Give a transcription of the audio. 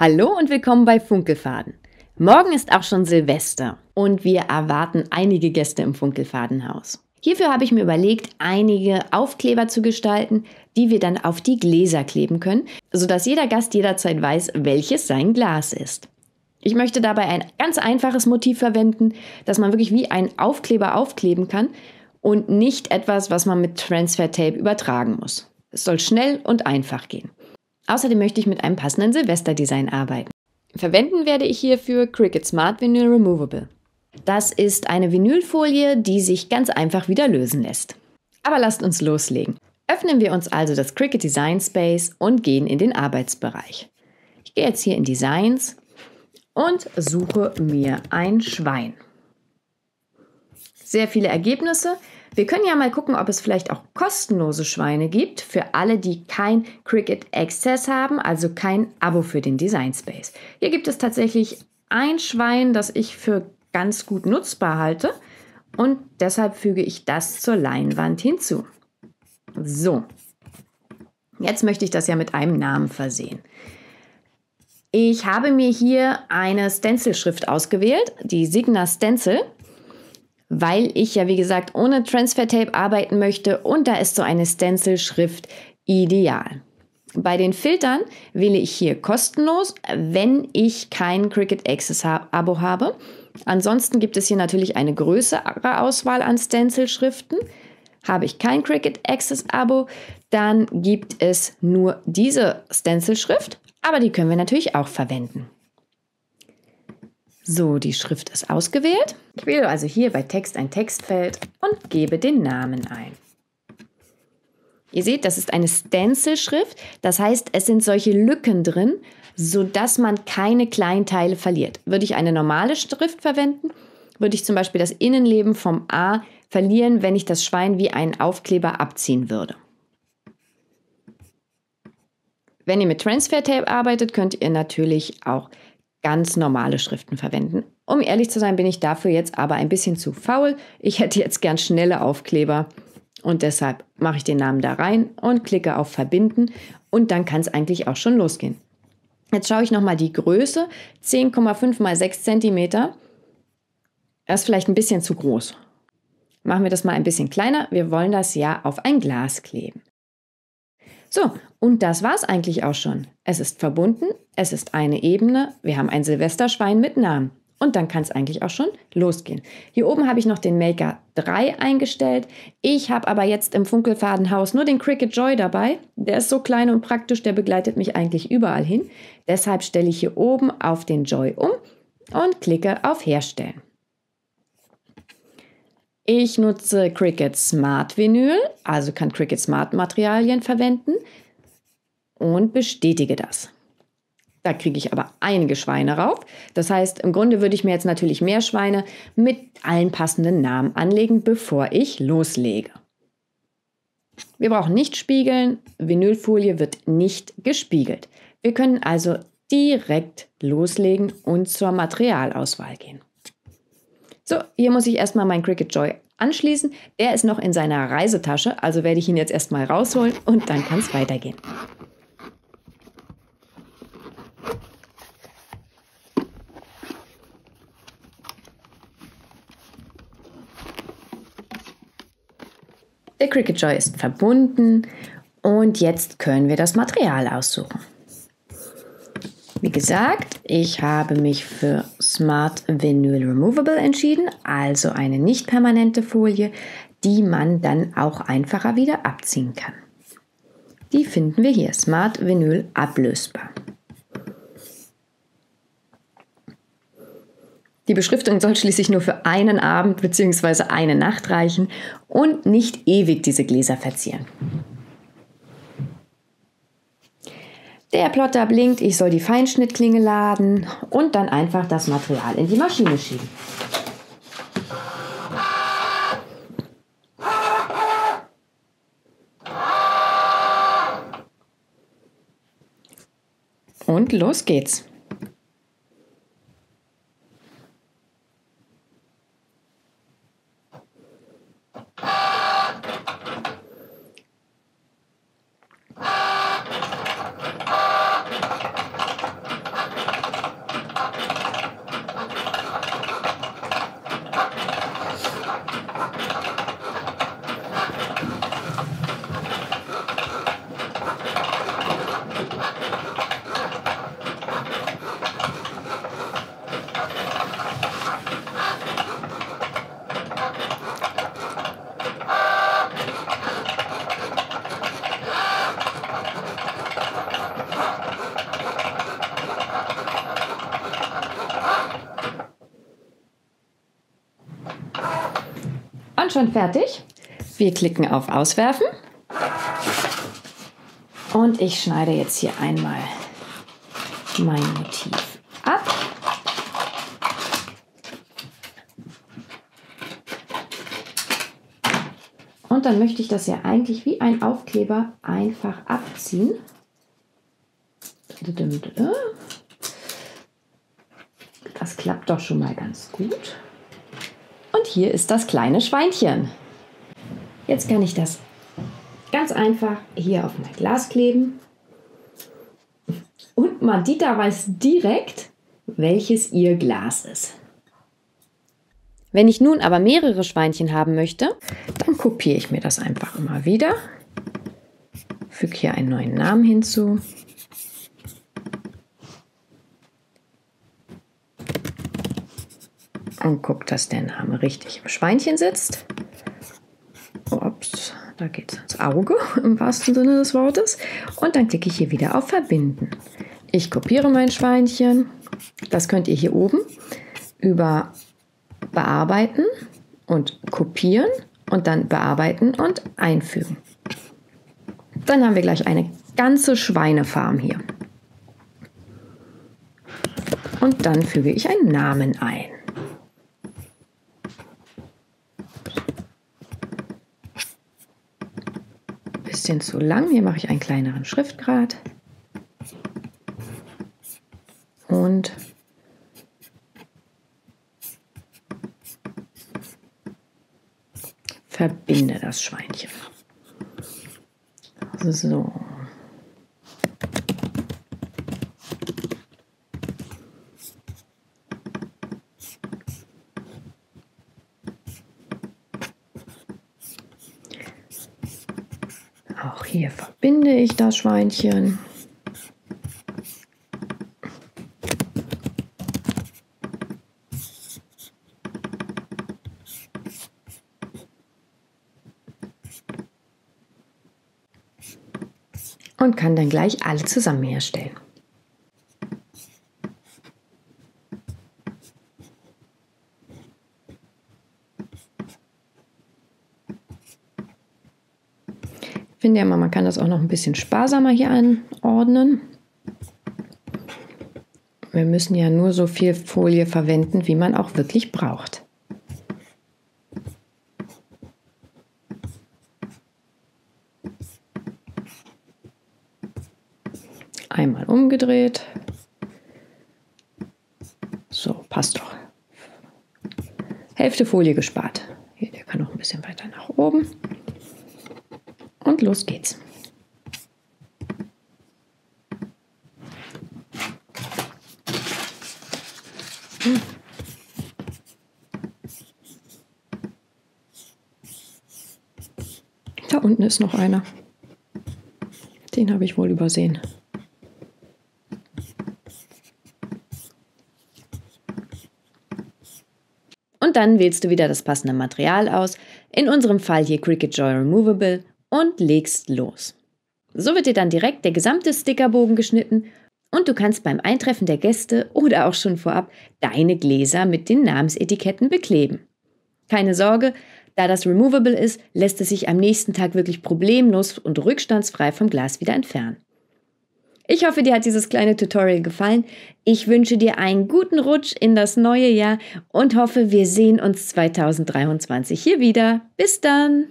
Hallo und willkommen bei Funkelfaden. Morgen ist auch schon Silvester und wir erwarten einige Gäste im Funkelfadenhaus. Hierfür habe ich mir überlegt, einige Aufkleber zu gestalten, die wir dann auf die Gläser kleben können, sodass jeder Gast jederzeit weiß, welches sein Glas ist. Ich möchte dabei ein ganz einfaches Motiv verwenden, das man wirklich wie ein Aufkleber aufkleben kann und nicht etwas, was man mit Transfer-Tape übertragen muss. Es soll schnell und einfach gehen. Außerdem möchte ich mit einem passenden Silvesterdesign arbeiten. Verwenden werde ich hierfür Cricut Smart Vinyl Removable. Das ist eine Vinylfolie, die sich ganz einfach wieder lösen lässt. Aber lasst uns loslegen. Öffnen wir uns also das Cricut Design Space und gehen in den Arbeitsbereich. Ich gehe jetzt hier in Designs und suche mir ein Schwein. Sehr viele Ergebnisse. Wir können ja mal gucken, ob es vielleicht auch kostenlose Schweine gibt für alle, die kein Cricut Access haben, also kein Abo für den Design Space. Hier gibt es tatsächlich ein Schwein, das ich für ganz gut nutzbar halte und deshalb füge ich das zur Leinwand hinzu. So, jetzt möchte ich das ja mit einem Namen versehen. Ich habe mir hier eine Stencil-Schrift ausgewählt, die Signa Stencil, weil ich ja, wie gesagt, ohne Transfer-Tape arbeiten möchte und da ist so eine Stencil-Schrift ideal. Bei den Filtern wähle ich hier kostenlos, wenn ich kein Cricut Access Abo habe. Ansonsten gibt es hier natürlich eine größere Auswahl an Stencil-Schriften. Habe ich kein Cricut Access Abo, dann gibt es nur diese Stencil-Schrift, aber die können wir natürlich auch verwenden. So, die Schrift ist ausgewählt. Ich wähle also hier bei Text ein Textfeld und gebe den Namen ein. Ihr seht, das ist eine Stencil-Schrift. Das heißt, es sind solche Lücken drin, sodass man keine Kleinteile verliert. Würde ich eine normale Schrift verwenden, würde ich zum Beispiel das Innenleben vom A verlieren, wenn ich das Schwein wie einen Aufkleber abziehen würde. Wenn ihr mit Transfer-Tape arbeitet, könnt ihr natürlich auch ganz normale Schriften verwenden. Um ehrlich zu sein, bin ich dafür jetzt aber ein bisschen zu faul. Ich hätte jetzt gern schnelle Aufkleber und deshalb mache ich den Namen da rein und klicke auf Verbinden und dann kann es eigentlich auch schon losgehen. Jetzt schaue ich nochmal die Größe, 10,5 x 6 cm. Das ist vielleicht ein bisschen zu groß. Machen wir das mal ein bisschen kleiner. Wir wollen das ja auf ein Glas kleben. So, und das war's eigentlich auch schon. Es ist verbunden, es ist eine Ebene, wir haben ein Silvesterschwein mit Namen. Und dann kann es eigentlich auch schon losgehen. Hier oben habe ich noch den Maker 3 eingestellt. Ich habe aber jetzt im Funkelfadenhaus nur den Cricut Joy dabei. Der ist so klein und praktisch, der begleitet mich eigentlich überall hin. Deshalb stelle ich hier oben auf den Joy um und klicke auf Herstellen. Ich nutze Cricut Smart Vinyl, also kann Cricut Smart Materialien verwenden und bestätige das. Da kriege ich aber einige Schweine rauf. Das heißt, im Grunde würde ich mir jetzt natürlich mehr Schweine mit allen passenden Namen anlegen, bevor ich loslege. Wir brauchen nicht spiegeln, Vinylfolie wird nicht gespiegelt. Wir können also direkt loslegen und zur Materialauswahl gehen. So, hier muss ich erstmal meinen Cricut Joy anschließen. Der ist noch in seiner Reisetasche, also werde ich ihn jetzt erstmal rausholen und dann kann es weitergehen. Der Cricut Joy ist verbunden und jetzt können wir das Material aussuchen. Wie gesagt, ich habe mich für Smart Vinyl Removable entschieden, also eine nicht permanente Folie, die man dann auch einfacher wieder abziehen kann. Die finden wir hier, Smart Vinyl ablösbar. Die Beschriftung soll schließlich nur für einen Abend bzw. eine Nacht reichen und nicht ewig diese Gläser verzieren. Der Plotter blinkt, ich soll die Feinschnittklinge laden und dann einfach das Material in die Maschine schieben. Und los geht's. waren schon fertig. Wir klicken auf Auswerfen. Und ich schneide jetzt hier einmal mein Motiv ab. Und dann möchte ich das ja eigentlich wie ein Aufkleber einfach abziehen. Das klappt doch schon mal ganz gut. Und hier ist das kleine Schweinchen. Jetzt kann ich das ganz einfach hier auf mein Glas kleben. Und Madita weiß direkt, welches ihr Glas ist. Wenn ich nun aber mehrere Schweinchen haben möchte, dann kopiere ich mir das einfach immer wieder. Füge hier einen neuen Namen hinzu. Und gucke, dass der Name richtig im Schweinchen sitzt. Ups, da geht es ins Auge im wahrsten Sinne des Wortes. Und dann klicke ich hier wieder auf Verbinden. Ich kopiere mein Schweinchen. Das könnt ihr hier oben über Bearbeiten und Kopieren und dann Bearbeiten und Einfügen. Dann haben wir gleich eine ganze Schweinefarm hier. Und dann füge ich einen Namen ein. Bisschen zu lang, hier mache ich einen kleineren Schriftgrad. Und verbinde das Schweinchen. So. Auch hier verbinde ich das Schweinchen. Und kann dann gleich alle zusammen herstellen. Ich finde ja immer, man kann das auch noch ein bisschen sparsamer hier anordnen. Wir müssen ja nur so viel Folie verwenden, wie man auch wirklich braucht. Einmal umgedreht. So, passt doch. Hälfte Folie gespart. Hier, der kann noch ein bisschen weiter nach oben. Und los geht's. Da unten ist noch einer. Den habe ich wohl übersehen. Und dann wählst du wieder das passende Material aus, in unserem Fall hier Cricut Joy Removable, und legst los. So wird dir dann direkt der gesamte Stickerbogen geschnitten und du kannst beim Eintreffen der Gäste oder auch schon vorab deine Gläser mit den Namensetiketten bekleben. Keine Sorge, da das Removable ist, lässt es sich am nächsten Tag wirklich problemlos und rückstandsfrei vom Glas wieder entfernen. Ich hoffe, dir hat dieses kleine Tutorial gefallen. Ich wünsche dir einen guten Rutsch in das neue Jahr und hoffe, wir sehen uns 2023 hier wieder. Bis dann!